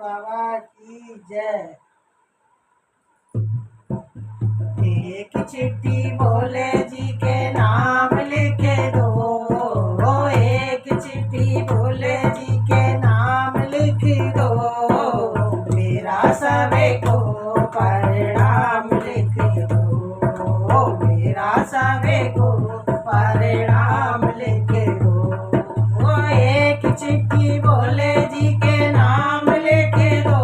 बाबा की जय। एक चिट्ठी भोले जी के नाम लिखे दो, एक चिट्ठी भोले जी के नाम लिख दो, मेरा सबे को परिणाम लिख दो, मेरा सबे को परिणाम लिख दो। एक चिट्ठी भोले जी के नाम लिख दो,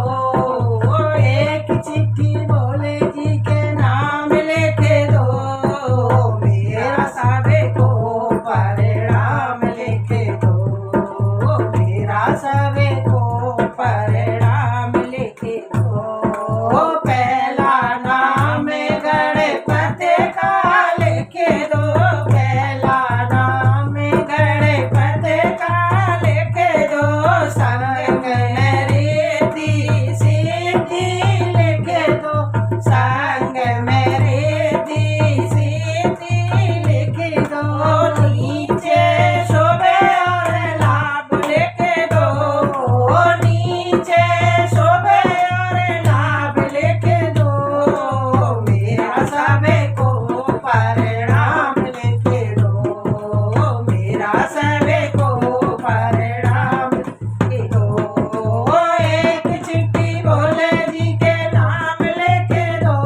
एक चिट्ठी भोले जी के नाम लिख दो, मेरा सबे को परिणाम लिख दो, मेरा सबे को परिणाम लिख दो। पहला नाम गणपति का लिख दो, पहला नाम गणपति का लिख दो, संग में रिद्धि सिद्धि लिख दो, संग में रिद्धि सिद्धि लिख दो, नीचे शोभे और लाभ लिख दो, नीचे शोभे और लाभ लिख दो, मेरा सबे को परिणाम लिख दो, मेरा सबे को परिणाम लिख दो। एक चिट्ठी भोले जी के नाम लिख दो,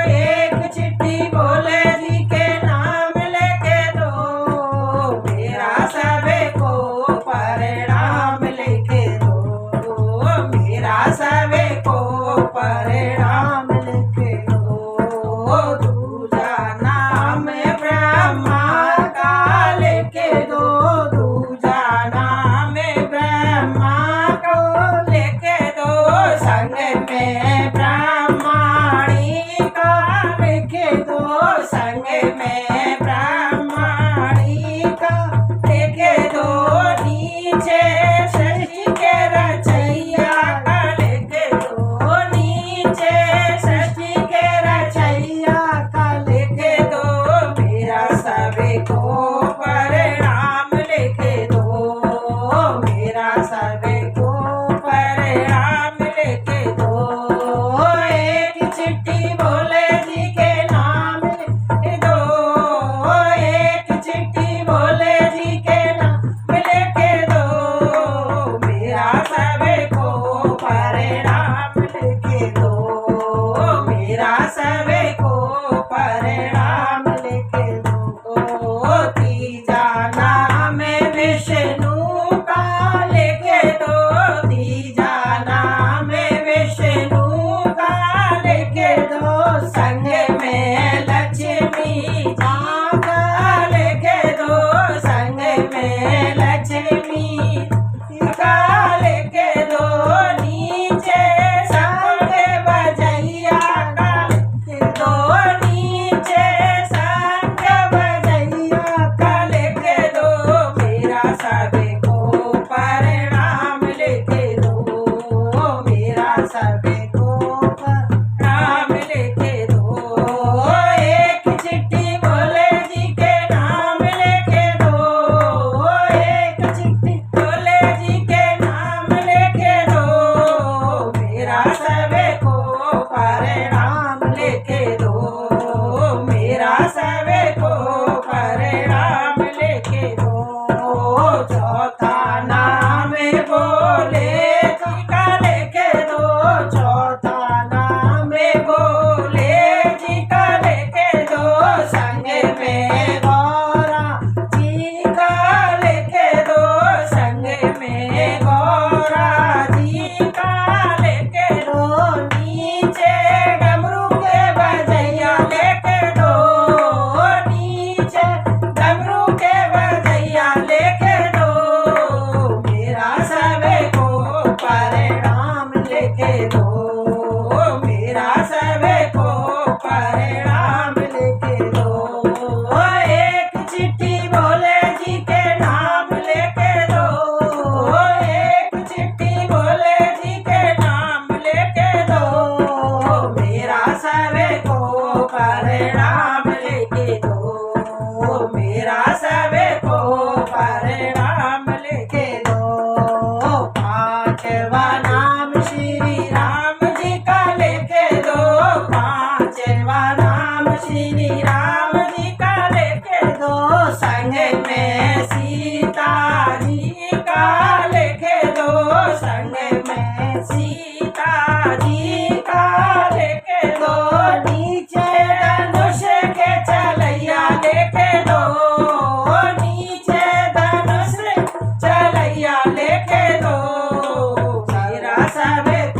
एक चिट्ठी भोले जी के नाम लिख दो, मेरा सबे को परिणाम लिख दो, मेरा सबे को परिणाम लिख दो। दूजा नाम ब्रह्मा का लिख दो, दूजा नाम ब्रह्मा को लिख दो, संग में ब्राह्मणी का लिख दो, संग में ब्राह्मणी का लिख दो, नीचे शशि के रचैया का लिख दो, नीचे शशि के रचैया का लिख दो, मेरा सबे को परिणाम लिख दो, मेरा सबे को परिणाम लिख दो। सब